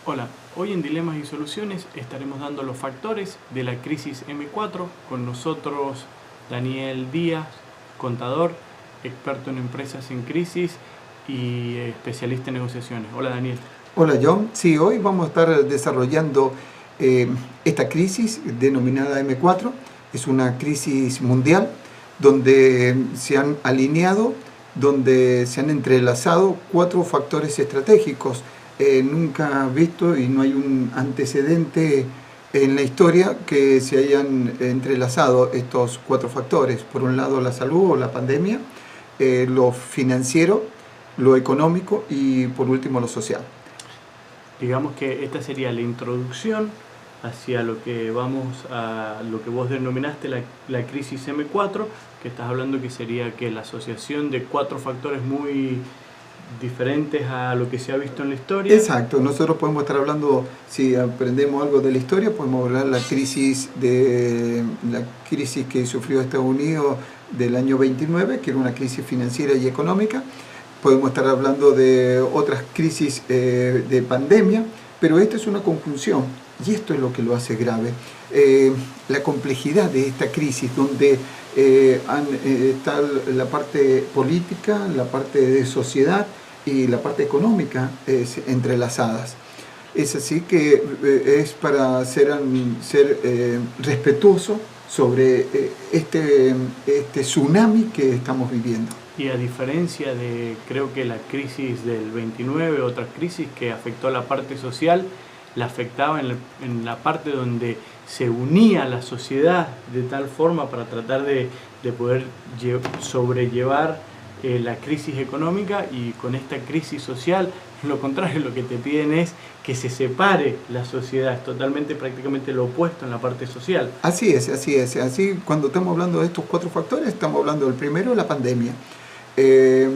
Hola, hoy en Dilemas y Soluciones estaremos dando los factores de la crisis M4 con nosotros Daniel Díaz, contador, experto en empresas en crisis y especialista en negociaciones. Hola Daniel. Hola John, sí, hoy vamos a estar desarrollando esta crisis denominada M4. Es una crisis mundial donde se han alineado, donde se han entrelazado cuatro factores estratégicos nunca visto y no hay un antecedente en la historia que se hayan entrelazado estos cuatro factores. Por un lado la salud o la pandemia, lo financiero, lo económico y por último lo social. Digamos que esta sería la introducción hacia lo que lo que vos denominaste la crisis M4, que estás hablando que sería que la asociación de cuatro factores muy diferentes a lo que se ha visto en la historia. Exacto, nosotros podemos estar hablando, si aprendemos algo de la historia, podemos hablar de la crisis que sufrió Estados Unidos del año 29, que era una crisis financiera y económica. Podemos estar hablando de otras crisis de pandemia, pero esta es una conjunción y esto es lo que lo hace grave. La complejidad de esta crisis, donde está la parte política, la parte de sociedad y la parte económica entrelazadas. Es así que es para ser respetuoso sobre este tsunami que estamos viviendo. Y a diferencia de, creo que la crisis del 29, otras crisis que afectó a la parte social, la afectaba en la parte donde se unía la sociedad de tal forma para tratar de poder sobrellevar la crisis económica, y con esta crisis social, lo contrario, lo que te piden es que se separe la sociedad, es totalmente, prácticamente lo opuesto en la parte social. Así es. Así, cuando estamos hablando de estos cuatro factores, estamos hablando del primero, la pandemia. El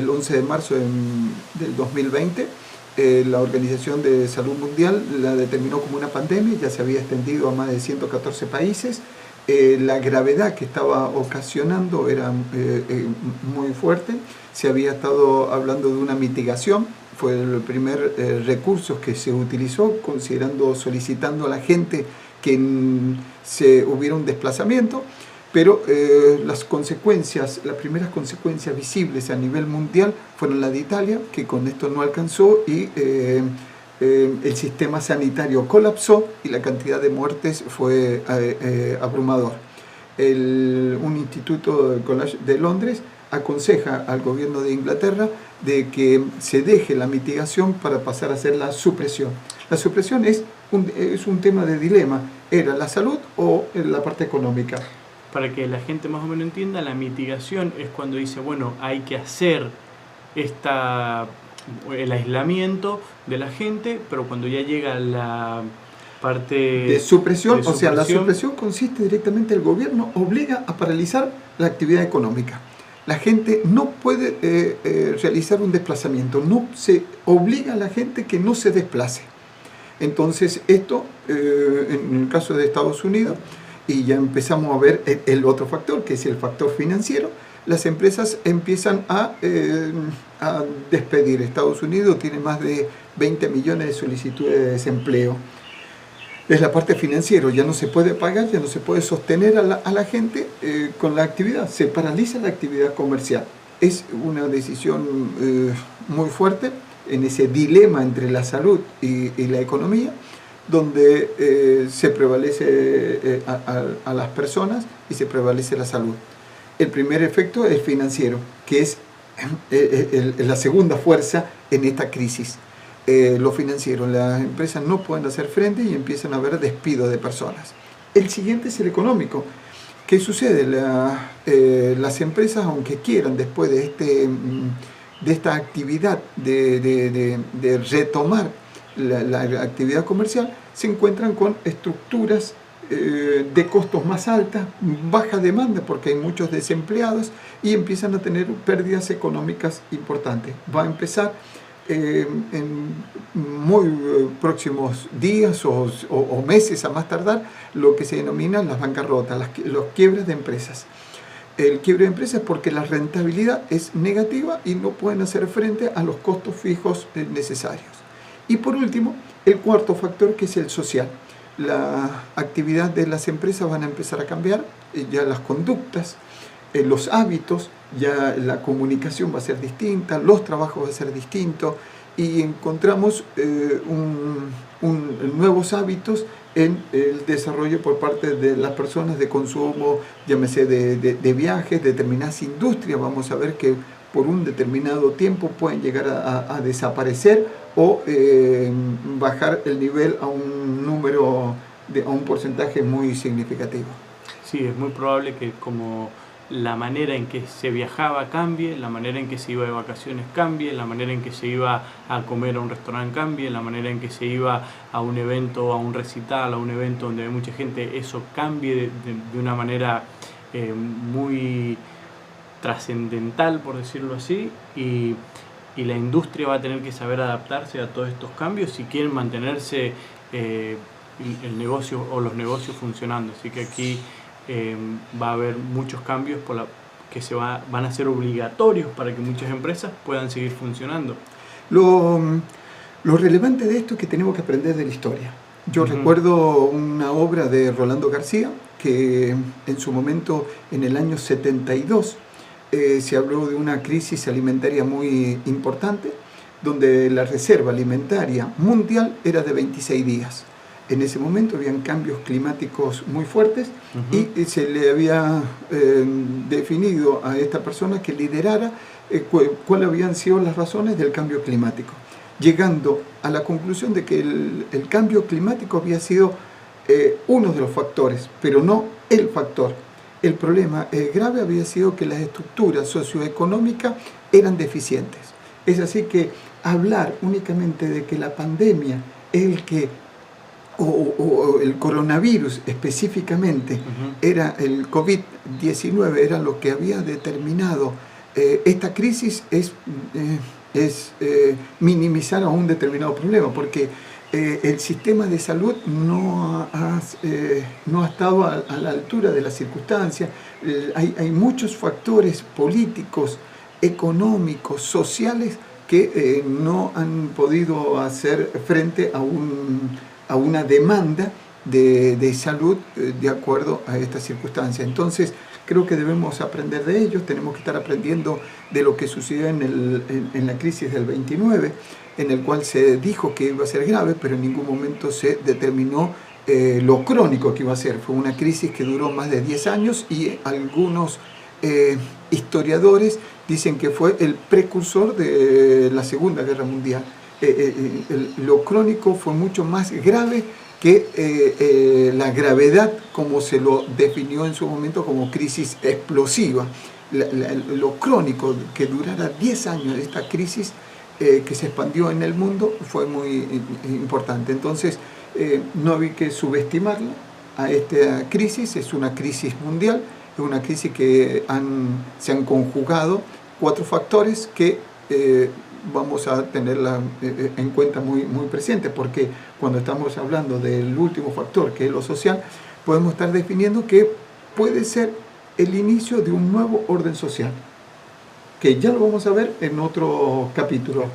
11 de marzo del 2020, la Organización de Salud Mundial la determinó como una pandemia, ya se había extendido a más de 114 países. La gravedad que estaba ocasionando era muy fuerte. Se había estado hablando de una mitigación, fue el primer recurso que se utilizó, solicitando a la gente que hubiera un desplazamiento. Pero las primeras consecuencias visibles a nivel mundial fueron la de Italia, que con esto no alcanzó y el sistema sanitario colapsó y la cantidad de muertes fue abrumador. Un instituto de Londres aconseja al gobierno de Inglaterra de que se deje la mitigación para pasar a hacer la supresión. La supresión es un tema de dilema, ¿era la salud o la parte económica? Para que la gente más o menos entienda, la mitigación es cuando dice, bueno, hay que hacer el aislamiento de la gente, pero cuando ya llega la parte de supresión, o sea, la supresión consiste directamente, el gobierno obliga a paralizar la actividad económica. La gente no puede realizar un desplazamiento, no se obliga a la gente que no se desplace. Entonces esto, en el caso de Estados Unidos, y ya empezamos a ver el otro factor, que es el factor financiero, las empresas empiezan a despedir. Estados Unidos tiene más de 20 millones de solicitudes de desempleo. Es la parte financiera, ya no se puede pagar, ya no se puede sostener a la gente con la actividad, se paraliza la actividad comercial. Es una decisión muy fuerte en ese dilema entre la salud y la economía, donde se prevalece a las personas y se prevalece la salud. El primer efecto es financiero, que es la segunda fuerza en esta crisis. Lo financiero, las empresas no pueden hacer frente y empiezan a haber despido de personas. El siguiente es el económico. ¿Qué sucede? Las empresas, aunque quieran, después de esta actividad de retomar la actividad comercial, se encuentran con estructuras de costos más altas, baja demanda porque hay muchos desempleados y empiezan a tener pérdidas económicas importantes. Va a empezar en muy próximos días o meses a más tardar lo que se denominan las bancarrotas, los quiebres de empresas. El quiebre de empresas es porque la rentabilidad es negativa y no pueden hacer frente a los costos fijos necesarios. Y por último, el cuarto factor, que es el social. La actividad de las empresas van a empezar a cambiar, ya las conductas, los hábitos, ya la comunicación va a ser distinta, los trabajos van a ser distintos, y encontramos nuevos hábitos en el desarrollo por parte de las personas de consumo, llámese de viajes, determinadas industrias. Vamos a ver que por un determinado tiempo pueden llegar a desaparecer o bajar el nivel a un número, a un porcentaje muy significativo. Sí, es muy probable que como la manera en que se viajaba cambie, la manera en que se iba de vacaciones cambie, la manera en que se iba a comer a un restaurante cambie, la manera en que se iba a un evento, a un recital, a un evento donde hay mucha gente, eso cambie de una manera muy trascendental, por decirlo así, y la industria va a tener que saber adaptarse a todos estos cambios si quieren mantenerse el negocio o los negocios funcionando. Así que aquí va a haber muchos cambios que van a ser obligatorios para que muchas empresas puedan seguir funcionando. Lo relevante de esto es que tenemos que aprender de la historia. Yo recuerdo una obra de Rolando García que en su momento, en el año 72, se habló de una crisis alimentaria muy importante, donde la reserva alimentaria mundial era de 26 días. En ese momento habían cambios climáticos muy fuertes y se le había definido a esta persona que liderara cuáles habían sido las razones del cambio climático, llegando a la conclusión de que el cambio climático había sido uno de los factores, pero no el factor. El problema grave había sido que las estructuras socioeconómicas eran deficientes. Es así que hablar únicamente de que la pandemia es el que o el coronavirus específicamente, era el COVID-19, era lo que había determinado esta crisis, es minimizar a un determinado problema, porque el sistema de salud no ha estado a la altura de las circunstancias. Hay muchos factores políticos, económicos, sociales que no han podido hacer frente a una demanda de salud de acuerdo a estas circunstancias. Entonces, creo que debemos aprender de ellos, tenemos que estar aprendiendo de lo que sucedió en la crisis del 29, en el cual se dijo que iba a ser grave, pero en ningún momento se determinó lo crónico que iba a ser. Fue una crisis que duró más de 10 años y algunos historiadores dicen que fue el precursor de la Segunda Guerra Mundial. Lo crónico fue mucho más grave que la gravedad, como se lo definió en su momento como crisis explosiva. Lo crónico, que durara 10 años esta crisis que se expandió en el mundo, fue muy importante. Entonces, no hay que subestimarla a esta crisis. Es una crisis mundial, es una crisis que se han conjugado 4 factores que vamos a tenerla en cuenta muy presente, porque cuando estamos hablando del último factor, que es lo social, podemos estar definiendo que puede ser el inicio de un nuevo orden social, que ya lo vamos a ver en otro capítulo.